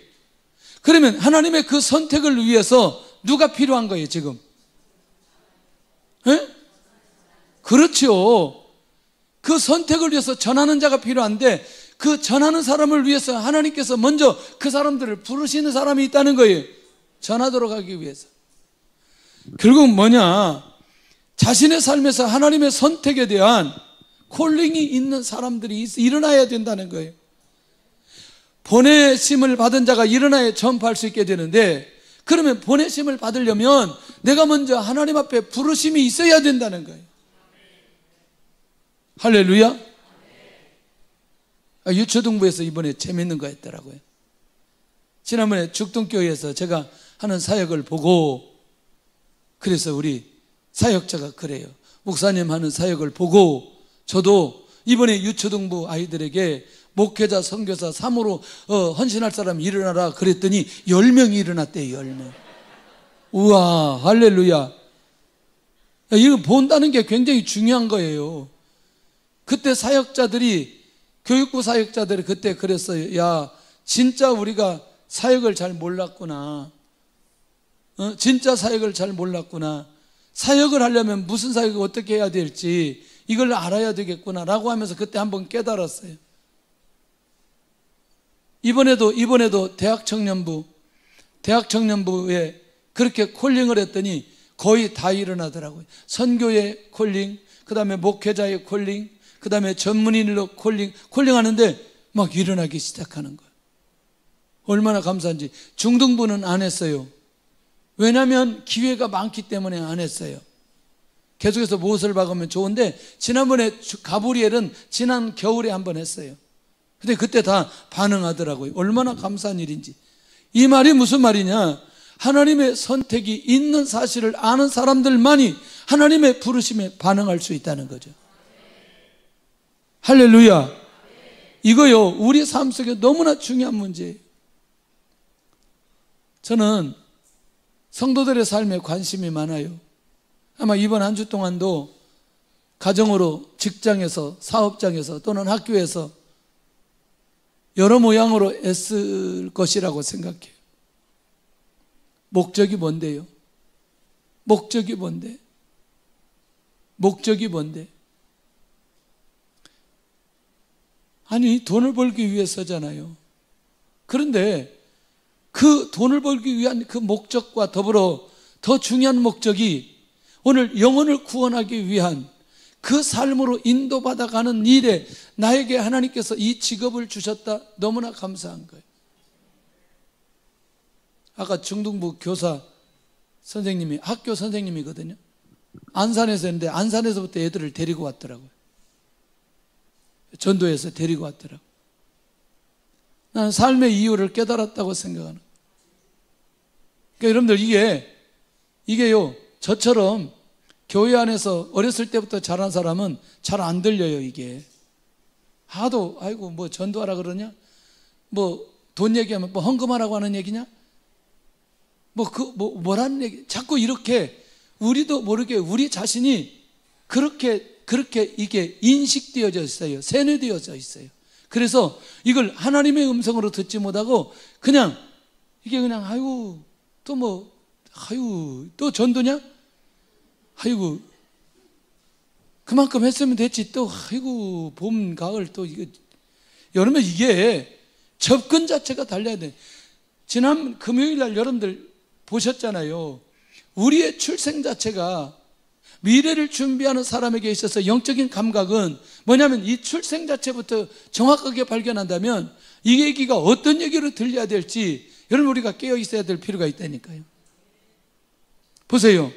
그러면 하나님의 그 선택을 위해서 누가 필요한 거예요, 지금? 에? 그렇죠. 그 선택을 위해서 전하는 자가 필요한데 그 전하는 사람을 위해서 하나님께서 먼저 그 사람들을 부르시는 사람이 있다는 거예요. 전하도록 하기 위해서. 결국 뭐냐? 자신의 삶에서 하나님의 선택에 대한 콜링이 있는 사람들이 일어나야 된다는 거예요. 보내심을 받은 자가 일어나야 전파할 수 있게 되는데, 그러면 보내심을 받으려면 내가 먼저 하나님 앞에 부르심이 있어야 된다는 거예요. 할렐루야. 유초등부에서 이번에 재밌는 거 했더라고요. 지난번에 죽동교회에서 제가 하는 사역을 보고, 그래서 우리 사역자가 그래요. 목사님 하는 사역을 보고 저도 이번에 유초등부 아이들에게 목회자, 선교사 3으로 헌신할 사람 일어나라 그랬더니 10명이 일어났대요. 10명. 우와, 할렐루야. 이거 본다는 게 굉장히 중요한 거예요. 그때 사역자들이, 교육부 사역자들이 그때 그랬어요. 야, 진짜 우리가 사역을 잘 몰랐구나. 진짜 사역을 잘 몰랐구나. 사역을 하려면 무슨 사역을 어떻게 해야 될지 이걸 알아야 되겠구나 라고 하면서 그때 한번 깨달았어요. 이번에도 대학청년부에 그렇게 콜링을 했더니 거의 다 일어나더라고요. 선교의 콜링, 그 다음에 목회자의 콜링, 그 다음에 전문인으로 콜링하는데 막 일어나기 시작하는 거예요. 얼마나 감사한지. 중등부는 안 했어요. 왜냐하면 기회가 많기 때문에 안 했어요. 계속해서 무엇을 박으면 좋은데, 지난번에 가브리엘은 지난 겨울에 한번 했어요. 근데 그때 다 반응하더라고요. 얼마나 감사한 일인지. 이 말이 무슨 말이냐? 하나님의 선택이 있는 사실을 아는 사람들만이 하나님의 부르심에 반응할 수 있다는 거죠. 할렐루야. 이거요, 우리 삶 속에 너무나 중요한 문제예요. 저는 성도들의 삶에 관심이 많아요. 아마 이번 한 주 동안도 가정으로, 직장에서, 사업장에서 또는 학교에서 여러 모양으로 애쓸 것이라고 생각해요. 목적이 뭔데요? 목적이 뭔데? 목적이 뭔데? 아니, 돈을 벌기 위해서잖아요. 그런데 그 돈을 벌기 위한 그 목적과 더불어 더 중요한 목적이 오늘 영혼을 구원하기 위한 그 삶으로 인도받아가는 일에 나에게 하나님께서 이 직업을 주셨다. 너무나 감사한 거예요. 아까 중등부 교사 선생님이, 학교 선생님이거든요. 안산에서 했는데 안산에서부터 애들을 데리고 왔더라고요. 전도에서 데리고 왔더라고요. 나는 삶의 이유를 깨달았다고 생각하는 거예요. 그러니까 여러분들 이게요, 저처럼 교회 안에서 어렸을 때부터 자란 사람은 잘 안 들려요, 이게. 하도, 아이고, 뭐 전도하라 그러냐? 뭐 돈 얘기하면 뭐 헌금하라고 하는 얘기냐? 뭐라는 얘기? 자꾸 이렇게 우리도 모르게 우리 자신이 그렇게 이게 인식되어져 있어요. 세뇌되어져 있어요. 그래서 이걸 하나님의 음성으로 듣지 못하고 그냥 이게 그냥 또 전도냐? 아이고, 그만큼 했으면 됐지. 또 봄, 가을 또 이거 여러분, 이게 접근 자체가 달라야 돼. 지난 금요일 날 여러분들 보셨잖아요. 우리의 출생 자체가 미래를 준비하는 사람에게 있어서 영적인 감각은 뭐냐면 이 출생 자체부터 정확하게 발견한다면 이 얘기가 어떤 얘기로 들려야 될지 여러분 우리가 깨어 있어야 될 필요가 있다니까요. 보세요.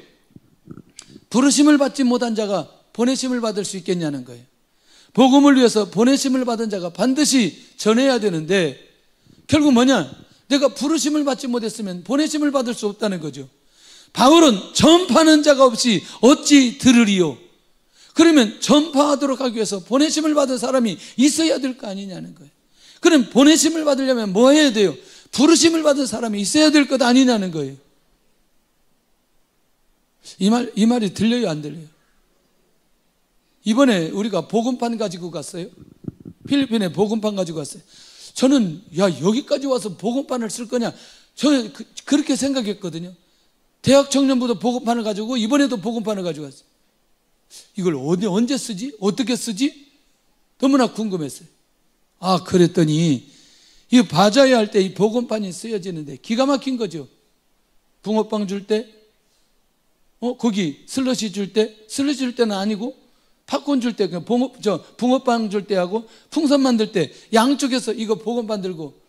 부르심을 받지 못한 자가 보내심을 받을 수 있겠냐는 거예요. 복음을 위해서 보내심을 받은 자가 반드시 전해야 되는데 결국 뭐냐? 내가 부르심을 받지 못했으면 보내심을 받을 수 없다는 거죠. 바울은 전파하는 자가 없이 어찌 들으리요? 그러면 전파하도록 하기 위해서 보내심을 받은 사람이 있어야 될 거 아니냐는 거예요. 그럼 보내심을 받으려면 뭐 해야 돼요? 부르심을 받은 사람이 있어야 될 것 아니냐는 거예요. 이 말이 들려요, 안 들려요? 이번에 우리가 복음판 가지고 갔어요. 필리핀에 복음판 가지고 갔어요. 저는 여기까지 와서 복음판을 쓸 거냐, 저는 그렇게 생각했거든요. 대학 청년부도 복음판을 가지고 이번에도 복음판을 가지고 왔어요. 이걸 언제 쓰지? 어떻게 쓰지? 너무나 궁금했어요. 그랬더니 이 바자회 할 때 이 복음판이 쓰여지는데 기가 막힌 거죠. 붕어빵 줄 때, 거기 슬러시 줄 때는 아니고, 팝콘 줄 때, 붕어빵 줄 때하고 풍선 만들 때 양쪽에서 이거 복음판 들고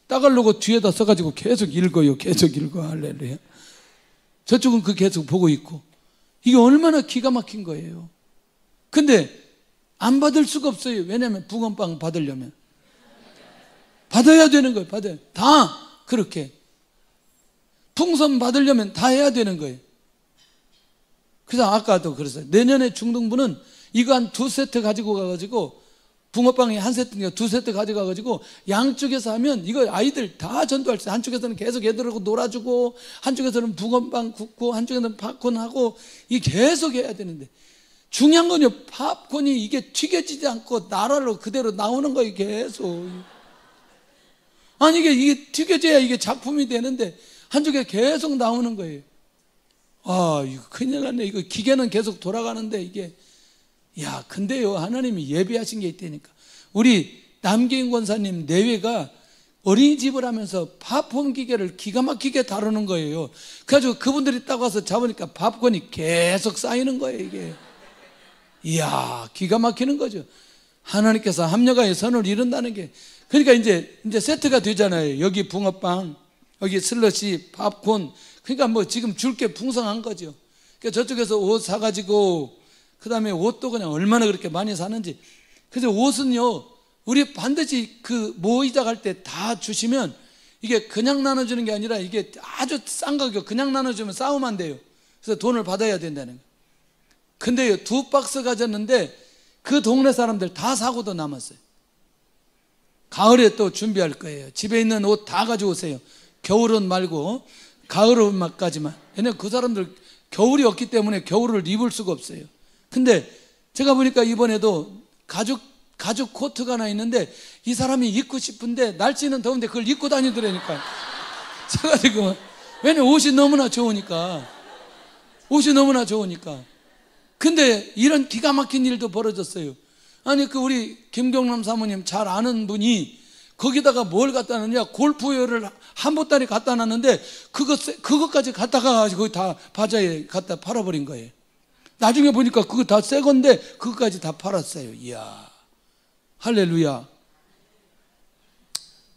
따갈로고 뒤에다 써가지고 계속 읽어요. 계속 읽어. 할렐루야. 저쪽은 그 계속 보고 있고. 이게 얼마나 기가 막힌 거예요. 근데 안 받을 수가 없어요. 왜냐하면 붕어빵 받으려면 받아야 되는 거예요. 다 그렇게. 풍선 받으려면 다 해야 되는 거예요. 그래서 아까도 그랬어요. 내년에 중등부는 이거 한 2세트 가지고 가가지고, 붕어빵이 한 세트니까 2세트 가져가가지고 양쪽에서 하면 이거 아이들 다 전도할 수 있어요. 한쪽에서는 계속 애들하고 놀아주고, 한쪽에서는 붕어빵 굽고, 한쪽에서는 팝콘 하고, 이게 계속 해야 되는데, 중요한 건요, 팝콘이 이게 튀겨지지 않고 나라로 그대로 나오는 거예요. 계속. 아니 이게 튀겨져야 이게 작품이 되는데 한쪽에 계속 나오는 거예요. 이거 큰일 났네. 이거 기계는 계속 돌아가는데 이게. 근데요, 하나님이 예비하신 게 있다니까. 우리 남기인 권사님 내외가 어린이집을 하면서 팝콘 기계를 기가 막히게 다루는 거예요. 그래가지고 그분들이 딱 와서 잡으니까 팝콘이 계속 쌓이는 거예요, 이게. 이야, 기가 막히는 거죠. 하나님께서 합력하여 선을 이룬다는 게. 그러니까 이제 세트가 되잖아요. 여기 붕어빵, 여기 슬러시, 팝콘. 그러니까 뭐 지금 줄 게 풍성한 거죠. 그러니까 저쪽에서 옷 사가지고, 그 다음에 옷도 그냥 얼마나 그렇게 많이 사는지. 그래서 옷은요, 우리 반드시 그 모이자 갈 때 다 주시면 이게 그냥 나눠주는 게 아니라 이게 아주 싼 가격, 그냥 나눠주면 싸움 안 돼요. 그래서 돈을 받아야 된다는 거예요. 근데요, 2박스 가졌는데 그 동네 사람들 다 사고도 남았어요. 가을에 또 준비할 거예요. 집에 있는 옷 다 가져오세요. 겨울옷 말고 가을옷까지만. 왜냐면 그 사람들 겨울이 없기 때문에 겨울을 입을 수가 없어요. 근데 제가 보니까 이번에도 가죽 코트가 하나 있는데 이 사람이 입고 싶은데 날씨는 더운데 그걸 입고 다니더라니까요. 그래가지고, 왜냐면 옷이 너무나 좋으니까. 근데 이런 기가 막힌 일도 벌어졌어요. 아니 우리 김경남 사모님 잘 아는 분이 거기다가 뭘 갖다 놨냐, 골프웨어를 한 보따리 갖다 놨는데 그것까지 갖다가 가지고 다 바자에 갖다 팔아버린 거예요. 나중에 보니까 그거 다 새 건데 그것까지 다 팔았어요. 이야, 할렐루야.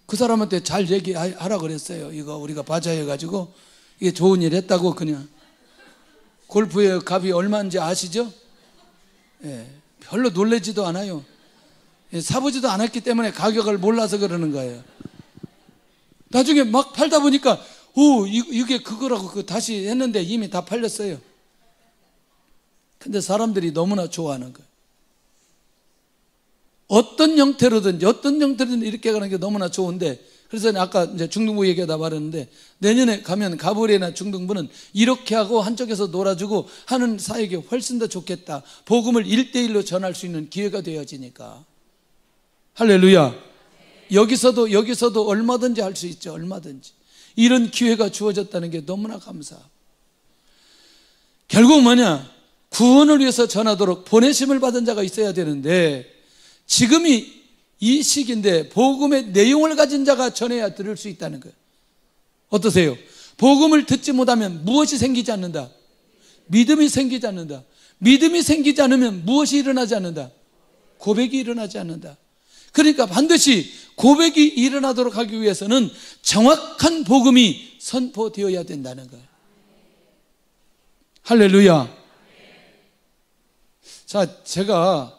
그 사람한테 잘 얘기하라 그랬어요. 이거 우리가 바자해 가지고 이게 좋은 일 했다고. 그냥 골프웨어 값이 얼마인지 아시죠? 별로 놀라지도 않아요. 사보지도 않았기 때문에 가격을 몰라서 그러는 거예요. 나중에 막 팔다 보니까 이게 그거라고 다시 했는데 이미 다 팔렸어요. 근데 사람들이 너무나 좋아하는 거예요. 어떤 형태로든 이렇게 가는 게 너무나 좋은데, 그래서 아까 이제 중등부 얘기하다 말했는데, 내년에 가면 가브리엘이나 중등부는 이렇게 하고 한쪽에서 놀아주고 하는 사역이 훨씬 더 좋겠다. 복음을 1대1로 전할 수 있는 기회가 되어지니까. 할렐루야. 여기서도 얼마든지 할 수 있죠. 얼마든지. 이런 기회가 주어졌다는 게 너무나 감사하고. 결국 뭐냐? 구원을 위해서 전하도록 보내심을 받은 자가 있어야 되는데, 지금이 이 시기인데 복음의 내용을 가진 자가 전해야 들을 수 있다는 거예요. 어떠세요? 복음을 듣지 못하면 무엇이 생기지 않는다? 믿음이 생기지 않는다. 믿음이 생기지 않으면 무엇이 일어나지 않는다? 고백이 일어나지 않는다. 그러니까 반드시 고백이 일어나도록 하기 위해서는 정확한 복음이 선포되어야 된다는 거예요. 할렐루야. 자, 제가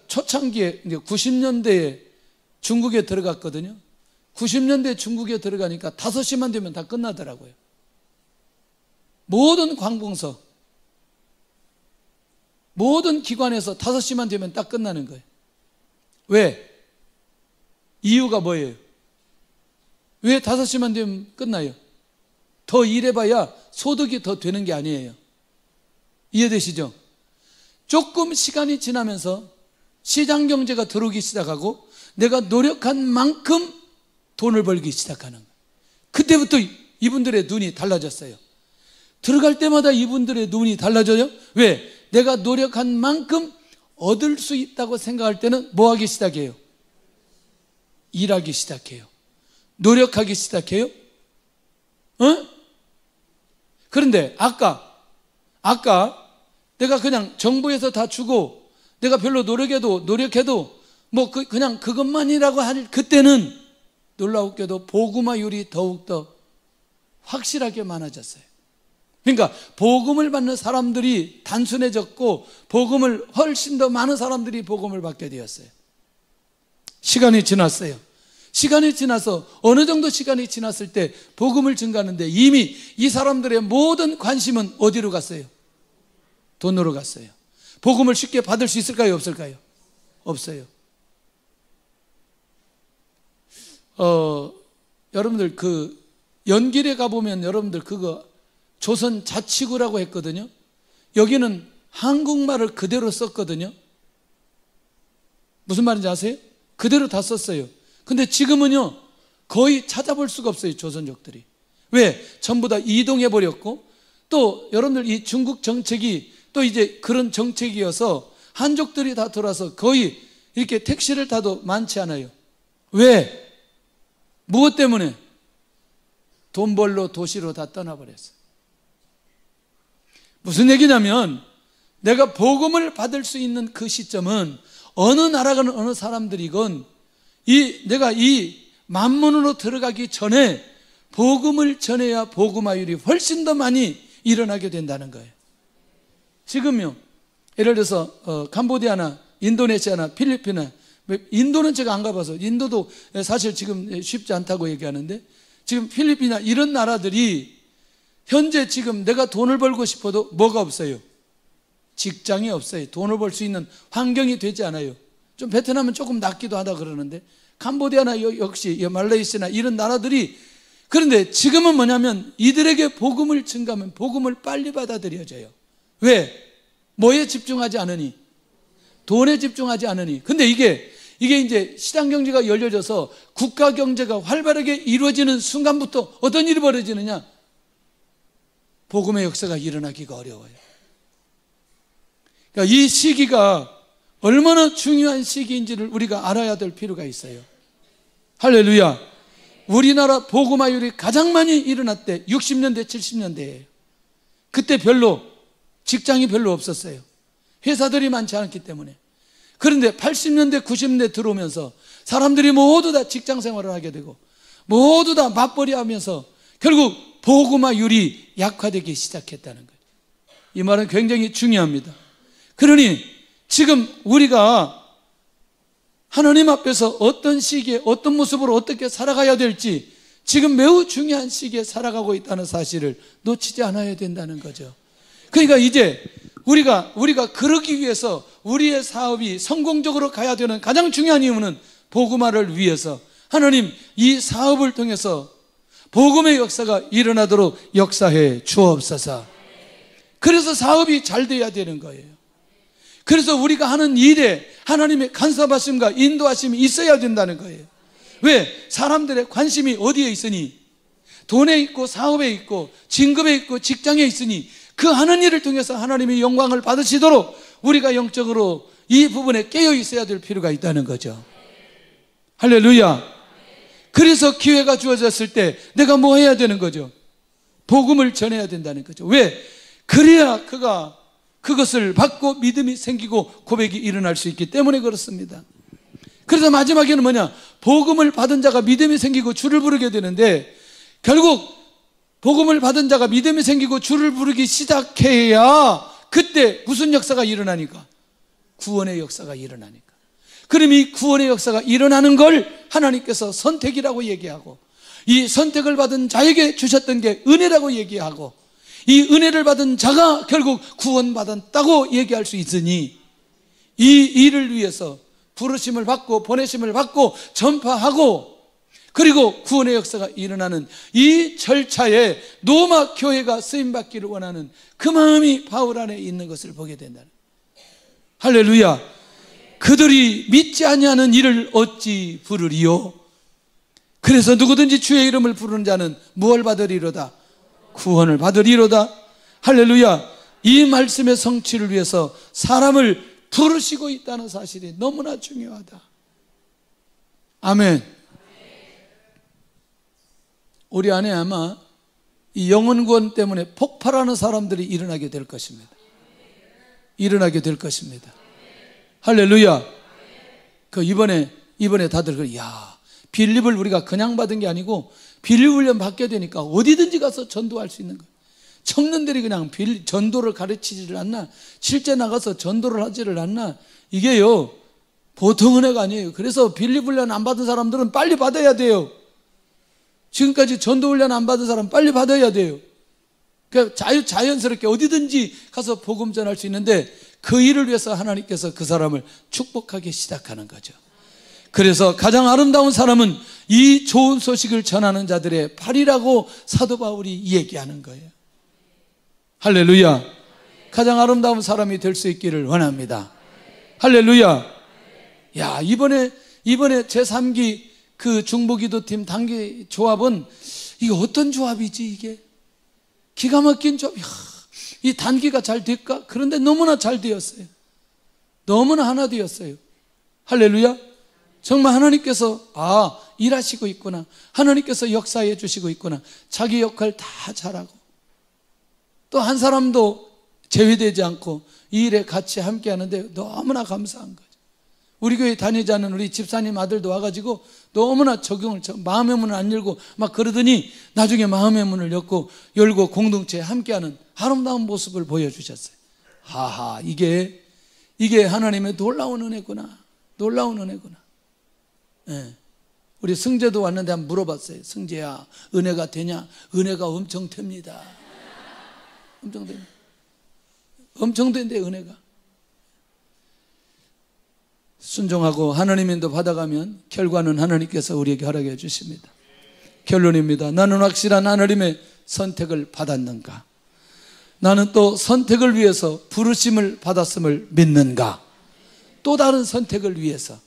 초창기에 90년대에 중국에 들어갔거든요. 90년대 중국에 들어가니까 5시만 되면 다 끝나더라고요. 모든 관공서, 모든 기관에서 5시만 되면 딱 끝나는 거예요. 왜? 이유가 뭐예요? 왜 5시만 되면 끝나요? 더 일해봐야 소득이 더 되는 게 아니에요. 이해되시죠? 조금 시간이 지나면서 시장 경제가 들어오기 시작하고 내가 노력한 만큼 돈을 벌기 시작하는 거예요. 그때부터 이분들의 눈이 달라졌어요. 들어갈 때마다 이분들의 눈이 달라져요. 왜? 내가 노력한 만큼 얻을 수 있다고 생각할 때는 뭐 하기 시작해요? 일하기 시작해요. 노력하기 시작해요. 그런데 아까 내가 그냥 정부에서 다 주고 내가 별로 노력해도 뭐 그냥 그것만이라고 할 그때는 놀라웠게도 복음화율이 더욱더 확실하게 많아졌어요. 그러니까 복음을 받는 사람들이 단순해졌고 복음을 훨씬 더 많은 사람들이 복음을 받게 되었어요. 시간이 지났어요. 시간이 지나서 어느 정도 시간이 지났을 때 복음을 증가하는데 이미 이 사람들의 모든 관심은 어디로 갔어요? 돈으로 갔어요. 복음을 쉽게 받을 수 있을까요? 없을까요? 없어요. 여러분들 그 연길에 가보면 여러분들 그거 조선 자치구라고 했거든요. 여기는 한국말을 그대로 썼거든요. 무슨 말인지 아세요? 그대로 다 썼어요. 근데 지금은요 거의 찾아볼 수가 없어요. 조선족들이. 왜? 전부 다 이동해 버렸고 또 여러분들 이 중국 정책이 또 이제 그런 정책이어서 한족들이 다 돌아서 거의 이렇게 택시를 타도 많지 않아요. 왜? 무엇 때문에? 돈 벌러 도시로 다 떠나버렸어요. 무슨 얘기냐면 내가 복음을 받을 수 있는 그 시점은 어느 나라건 어느 사람들이건 내가 이 만문으로 들어가기 전에 복음을 전해야 복음화율이 훨씬 더 많이 일어나게 된다는 거예요. 지금요 예를 들어서 캄보디아나 인도네시아나 필리핀이나 인도는 제가 안 가봐서 인도도 사실 지금 쉽지 않다고 얘기하는데 지금 필리핀이나 이런 나라들이 현재 지금 내가 돈을 벌고 싶어도 뭐가 없어요? 직장이 없어요. 돈을 벌 수 있는 환경이 되지 않아요. 좀 베트남은 조금 낫기도 하다 그러는데 캄보디아나 역시 말레이시아나 이런 나라들이 그런데 지금은 뭐냐면 이들에게 복음을 증가하면 복음을 빨리 받아들여져요. 왜? 뭐에 집중하지 않으니? 돈에 집중하지 않으니. 근데 이게 이제 시장 경제가 열려져서 국가 경제가 활발하게 이루어지는 순간부터 어떤 일이 벌어지느냐? 복음의 역사가 일어나기가 어려워요. 그러니까 이 시기가 얼마나 중요한 시기인지를 우리가 알아야 될 필요가 있어요. 할렐루야. 우리나라 복음화율이 가장 많이 일어날 때 60년대 70년대예요. 그때 별로 직장이 별로 없었어요. 회사들이 많지 않았기 때문에. 그런데 80년대 90년대 들어오면서 사람들이 모두 다 직장 생활을 하게 되고 모두 다 맞벌이 하면서 결국 복음화율이 약화되기 시작했다는 거예요. 이 말은 굉장히 중요합니다. 그러니 지금 우리가 하나님 앞에서 어떤 시기에 어떤 모습으로 어떻게 살아가야 될지 지금 매우 중요한 시기에 살아가고 있다는 사실을 놓치지 않아야 된다는 거죠. 그러니까 이제 우리가 그러기 위해서 우리의 사업이 성공적으로 가야 되는 가장 중요한 이유는 복음화를 위해서 하나님 이 사업을 통해서 복음의 역사가 일어나도록 역사해 주옵소서. 그래서 사업이 잘 돼야 되는 거예요. 그래서 우리가 하는 일에 하나님의 간섭하심과 인도하심이 있어야 된다는 거예요. 왜? 사람들의 관심이 어디에 있으니? 돈에 있고 사업에 있고 진급에 있고 직장에 있으니 그 하는 일을 통해서 하나님의 영광을 받으시도록 우리가 영적으로 이 부분에 깨어 있어야 될 필요가 있다는 거죠. 할렐루야. 그래서 기회가 주어졌을 때 내가 뭐 해야 되는 거죠? 복음을 전해야 된다는 거죠. 왜? 그래야 그가 그것을 받고 믿음이 생기고 고백이 일어날 수 있기 때문에 그렇습니다. 그래서 마지막에는 뭐냐? 복음을 받은 자가 믿음이 생기고 주를 부르게 되는데 결국 복음을 받은 자가 믿음이 생기고 주를 부르기 시작해야 그때 무슨 역사가 일어나니까? 구원의 역사가 일어나니까. 그럼 이 구원의 역사가 일어나는 걸 하나님께서 선택이라고 얘기하고 이 선택을 받은 자에게 주셨던 게 은혜라고 얘기하고 이 은혜를 받은 자가 결국 구원받았다고 얘기할 수 있으니 이 일을 위해서 부르심을 받고 보내심을 받고 전파하고 그리고 구원의 역사가 일어나는 이 절차에 로마 교회가 쓰임받기를 원하는 그 마음이 바울 안에 있는 것을 보게 된다는. 할렐루야. 그들이 믿지 아니하는 이를 어찌 부르리요? 그래서 누구든지 주의 이름을 부르는 자는 무엇을 받으리로다? 구원을 받으리로다. 할렐루야. 이 말씀의 성취를 위해서 사람을 부르시고 있다는 사실이 너무나 중요하다. 아멘. 우리 안에 아마 이 영혼 구원 때문에 폭발하는 사람들이 일어나게 될 것입니다. 일어나게 될 것입니다. 할렐루야. 그 이번에 다들 빌립을 우리가 그냥 받은 게 아니고 빌립 훈련 받게 되니까 어디든지 가서 전도할 수 있는 거예요. 청년들이 그냥 전도를 가르치지를 않나, 실제 나가서 전도를 하지를 않나, 이게요 보통 은혜가 아니에요. 그래서 빌립 훈련 안 받은 사람들은 빨리 받아야 돼요. 지금까지 전도 훈련 안 받은 사람 빨리 받아야 돼요. 그러니까 자연스럽게 어디든지 가서 복음 전할 수 있는데 그 일을 위해서 하나님께서 그 사람을 축복하기 시작하는 거죠. 그래서 가장 아름다운 사람은 이 좋은 소식을 전하는 자들의 팔이라고 사도 바울이 얘기하는 거예요. 할렐루야. 가장 아름다운 사람이 될 수 있기를 원합니다. 할렐루야. 야, 이번에 제3기 그 중보기도팀 단기 조합은 이게 어떤 조합이지 이게? 기가 막힌 조합. 이 단기가 잘 될까? 그런데 너무나 잘 되었어요. 너무나 하나 되었어요. 할렐루야. 정말 하나님께서 일하시고 있구나. 하나님께서 역사해 주시고 있구나. 자기 역할 다 잘하고 또 한 사람도 제외되지 않고 이 일에 같이 함께 하는데 너무나 감사한 거죠. 우리 교회 다니지 않는 우리 집사님 아들도 와가지고 너무나 마음의 문을 안 열고 막 그러더니 나중에 마음의 문을 열고 공동체에 함께하는 아름다운 모습을 보여주셨어요. 하하, 이게 하나님의 놀라운 은혜구나. 놀라운 은혜구나. 네. 우리 승재도 왔는데 한번 물어봤어요. 승재야, 은혜가 되냐? 은혜가 엄청 됩니다. 엄청 됩니다. 엄청 된대, 은혜가. 순종하고 하나님 인도 받아가면 결과는 하나님께서 우리에게 허락해 주십니다. 결론입니다. 나는 확실한 하나님의 선택을 받았는가? 나는 또 선택을 위해서 부르심을 받았음을 믿는가? 또 다른 선택을 위해서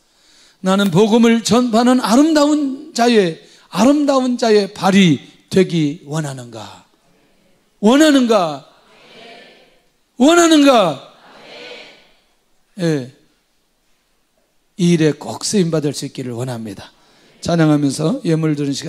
나는 복음을 전파하는 아름다운 자의 발이 되기 원하는가? 원하는가? 예. 이 일에 꼭 쓰임받을 수 있기를 원합니다. 찬양하면서 예물 드리는 시간